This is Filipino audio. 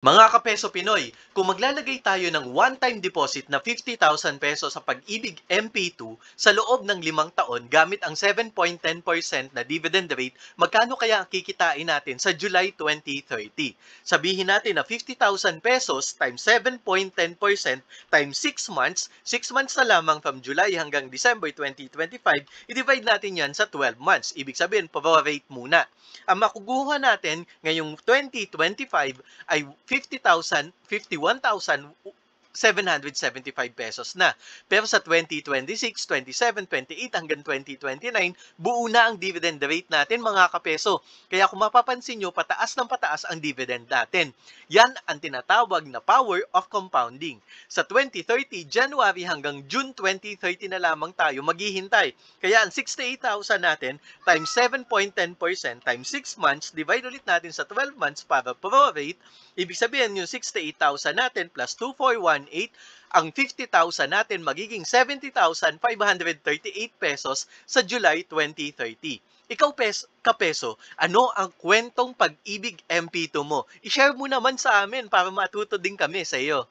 Mga kapeso Pinoy, kung maglalagay tayo ng one-time deposit na 50,000 pesos sa Pag-ibig MP2 sa loob ng 5 taon gamit ang 7.10% na dividend rate, magkano kaya ang kikitain natin sa July 2030? Sabihin natin na 50,000 pesos times 7.10% times 6 months, 6 months na lamang from July hanggang December 2025, i-divide natin yan sa 12 months. Ibig sabihin, pro-rate muna. Ang makukuha natin ngayong 2025 ay 50,000, 51,775 pesos na. Pero sa 2026, 27, 28 hanggang 2029, buo na ang dividend rate natin mga kapeso. Kaya kung mapapansin nyo, pataas ng pataas ang dividend natin. Yan ang tinatawag na power of compounding. Sa 2030, January hanggang June 2030 na lamang tayo maghihintay. Kaya ang 68,000 natin times 7.10% times 6 months, divide ulit natin sa 12 months para prorate. Ibig sabihin yung 68,000 natin plus 2,418, ang 50,000 natin magiging 70,538 pesos sa July 2030. Ikaw, kapeso, ano ang kwentong Pag-ibig MP2 mo? I-share mo naman sa amin para matuto din kami sa iyo.